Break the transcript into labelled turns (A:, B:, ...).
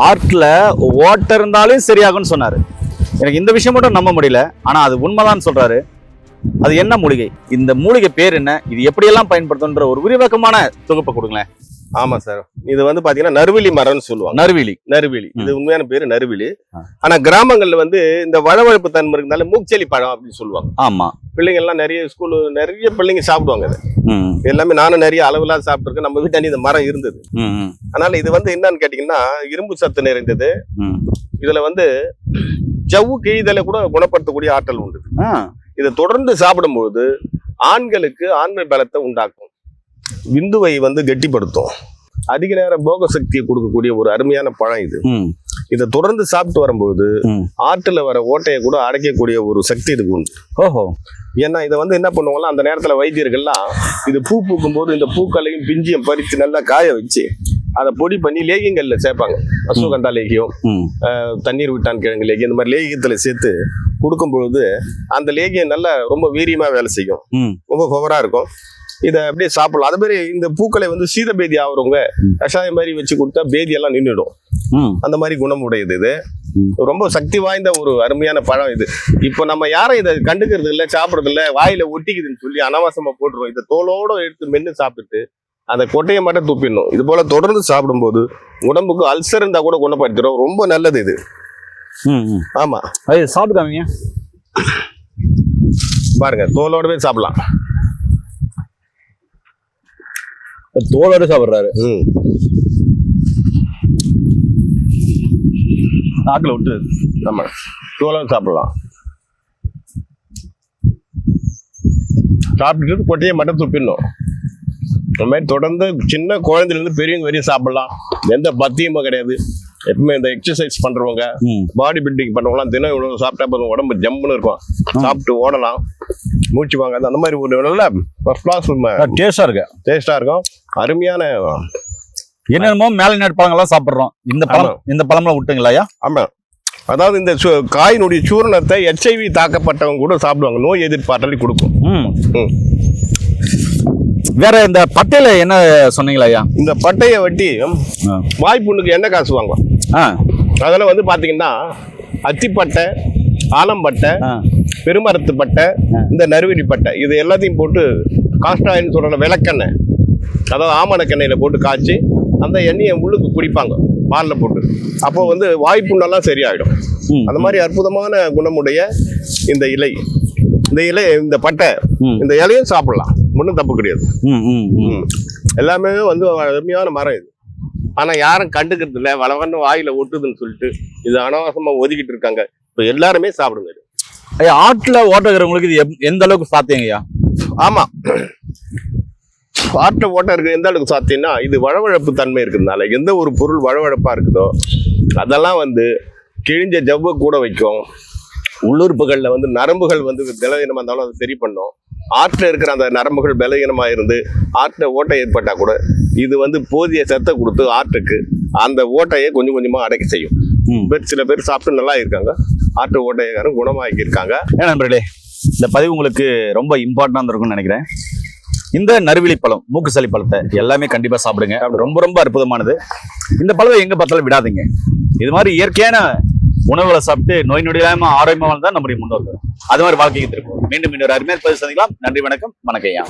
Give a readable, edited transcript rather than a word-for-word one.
A: ஆர்ட்ல ஓட்ட இருந்தாலும் சரியாகும்னு சொன்னாரு. எனக்கு இந்த விஷயம் மட்டும் நம்ப முடியல. ஆனா அது உண்மைதான் சொல்றாரு. அது என்ன மூலிகை, இந்த மூலிகை பேர் என்ன, இது எப்படியெல்லாம் பயன்படுத்துன்ற ஒரு விரிவாக்கமான தொகுப்பை கொடுங்களேன்.
B: ஆமா சார், இது வந்து பாத்தீங்கன்னா நறுவிலி மரம்னு சொல்லுவாங்க. நறுவிலி இது உண்மையான பேரு நறுவிலி. ஆனா கிராமங்கள்ல வந்து இந்த வளவழப்பு தன்மை இருக்கனால மூக்செலி பழம் அப்படின்னு சொல்லுவாங்க.
A: ஆமா,
B: பிள்ளைங்க எல்லாம் நிறைய பிள்ளைங்க சாப்பிடுவாங்க. அது எல்லாமே நானும் நிறைய அளவுலாம் சாப்பிட்டுருக்கேன். நம்ம வீட்டாண்டி இந்த மரம் இருந்தது. அதனால இது வந்து என்னன்னு கேட்டீங்கன்னா இரும்பு சத்து நிறைந்தது. இதுல வந்து ஜவ்வு கிழிதலை கூட குணப்படுத்தக்கூடிய ஆற்றல் உண்டு. இதை தொடர்ந்து சாப்பிடும்போது ஆண்களுக்கு ஆண்மை பலத்தை உண்டாக்கும், விந்துவை வந்து கெட்டிப்படுத்தும், அதிக நேரம் போக சக்தியை கொடுக்கக்கூடிய ஒரு அருமையான பழம் இது. இதை தொடர்ந்து சாப்பிட்டு வரும்போது ஆற்றுல வர ஓட்டையை கூட அடைக்கக்கூடிய ஒரு சக்தி இதுக்கு உண்டு. ஏன்னா இதை வந்து என்ன பண்ணுவாங்கன்னா அந்த நேரத்துல வைத்தியர்கள்லாம் இது பூ பூக்கும் போது இந்த பூக்களையும் பிஞ்சியும் பறித்து நல்லா காய வச்சு அதை பொடி பண்ணி லேகியங்கள்ல சேர்ப்பாங்க. அசுகந்தா லேகியம், தண்ணீர் விட்டான் கிழங்கு லேகியம், இந்த மாதிரி லேகியத்துல சேர்த்து கொடுக்கும் பொழுது அந்த லேகியம் நல்லா ரொம்ப வீரியமா வேலை செய்யும், ரொம்ப பவரா இருக்கும். இதை அப்படியே சாப்பிடலாம். அது மாதிரி இந்த பூக்களை வந்து சீத பேதி ஆகுறவங்க கஷாயம் மாதிரி வச்சு கொடுத்தா பேதி எல்லாம் நின்றுடும். அந்த மாதிரி குணம் உடையது இது. ரொம்ப சக்தி வாய்ந்த ஒரு அருமையான பழம் இது. இப்போ நம்ம யாரும் இதை கண்டுக்கிறது இல்லை, சாப்பிடுறது இல்லை, வாயில ஒட்டிக்குதுன்னு சொல்லி அனாவசமா போட்டுருவோம். இதை தோலோட எடுத்து மென்னு சாப்பிட்டு அந்த கொட்டையை மட்டும் துப்பிடணும். இது போல தொடர்ந்து சாப்பிடும்போது உடம்புக்கு அல்சர் இருந்தா கூட குணப்படுத்திடும். ரொம்ப நல்லது இது. ஆமா,
A: அது சாப்பிட்டுக்காமீங்க
B: பாருங்க, தோலோடவே சாப்பிடலாம்.
A: தோலோட சாப்பிடுறாரு. நாக்குல விட்டு
B: ஆமா, தோலோட சாப்பிடலாம். சாப்பிட்டுட்டு கொட்டையை மட்டும் துப்பிடணும். இந்த மாதிரி தொடர்ந்து சின்ன குழந்தைலேருந்து பெரியவங்க வரையும் சாப்பிடலாம். எந்த பத்தியமும் கிடையாது. எப்பவுமே இந்த எக்ஸசைஸ் பண்றவங்க, பாடி பில்டிங் பண்றவங்களாம் தினம் இவ்வளவு சாப்பிட்டா போதும், உடம்பு ஜம்முன்னு இருக்கும். சாப்பிட்டு ஓடலாம், மூச்சு வாங்க. அந்த மாதிரி ஒரு நல்ல ஃபர்ஸ்ட் கிளாஸ் டேஸ்டா இருக்கும். அருமையான
A: என்னென்னமோ மேல நாட்டு பழங்கள்லாம் சாப்பிடுறோம். இந்த பழம்லாம் விட்டுங்களாயா?
B: ஆமா, அதாவது இந்த காயினுடைய சூரணத்தை HIV தாக்கப்பட்டவங்க கூட சாப்பிடுவாங்க. நோய் எதிர்ப்பாற்றலை கொடுக்கும்.
A: வேற இந்த பட்டையில என்ன சொன்னீங்களா ஐயா?
B: இந்த பட்டையை வெட்டி வாய்ப்புண்ணுக்கு என்ன காசு வாங்குவோம். அதெல்லாம் வந்து பாத்தீங்கன்னா அத்திப்பட்டை, ஆலம்பட்டை, பெருமரத்து பட்டை, இந்த நறுவெளி பட்டை, இது எல்லாத்தையும் போட்டு காஸ்டாயின்னு சொல்ற விளக்கெண்ணெய், அதாவது ஆமணக்கெண்ணெயில போட்டு காய்ச்சி அந்த எண்ணெயை உள்ளுக்கு குடிப்பாங்க பாலில் போட்டு. அப்போ வந்து வாய்ப்புண்ணெல்லாம் சரியாயிடும். அந்த மாதிரி அற்புதமான குணமுடைய இந்த இலை, இந்த பட்டை, இந்த இலையும் சாப்பிடலாம், ஒன்றும் தப்பு கிடையாது. எல்லாமே வந்து அருமையான மரம் இது. ஆனா யாரும் கண்டுக்கிறது இல்லை, வளவன்னு வாயில ஒட்டுதுன்னு சொல்லிட்டு இது அனாவசமா ஒதுக்கிட்டு இருக்காங்க. இப்போ எல்லாருமே சாப்பிடுங்க.
A: ஐயா, ஆற்றுல ஓட்டுறவங்களுக்கு இது எந்த அளவுக்கு சாத்தியங்க ஐயா?
B: ஆமா, ஆற்றுல ஓட்ட இருக்கு எந்த அளவுக்கு சாத்தியம்னா, இது வழவழப்பு தன்மை இருக்கிறதுனால எந்த ஒரு பொருள் வழவழப்பா இருக்குதோ அதெல்லாம் வந்து கிழிஞ்ச ஜவ்வை கூட வைக்கும். உள்ளுறுப்புகள்ல வந்து நரம்புகள் வந்து பலவீனமா இருந்தாலும் அதை சரி பண்ணும். ஆற்றுல இருக்கிற அந்த நரம்புகள் பலவீனமா இருந்து ஆற்றுல ஓட்டை ஏற்பட்டா கூட இது வந்து போதிய சத்தை கொடுத்து ஆற்றுக்கு அந்த ஓட்டையை கொஞ்சம் கொஞ்சமா அடைக்க செய்யும். சில பேர் சாப்பிட்டு நல்லா இருக்காங்க, ஆற்று ஓட்டையக்காரன் குணமாக்கி இருக்காங்க.
A: நண்பர்களே, இந்த பதிவு உங்களுக்கு ரொம்ப இம்பார்ட்டன்டா இருக்கும்னு நினைக்கிறேன். இந்த நறுவிலி பழம், மூக்குசளி பழத்தை எல்லாமே கண்டிப்பா சாப்பிடுங்க. ரொம்ப ரொம்ப அற்புதமானது. இந்த பழத்தை எங்க பார்த்தாலும் விடாதீங்க. இது மாதிரி இயற்கையான உணவுகளை சாப்பிட்டு நோய் நொடியாம ஆரோக்கியமாக தான் நம்முடைய முன்னோர்கள். அது மாதிரி வாழ்க்கைக்கு திருப்போம். மீண்டும் இன்னொரு அருமையான பதிவு சந்திக்கலாம். நன்றி, வணக்கம். வணக்கம் ஐயா.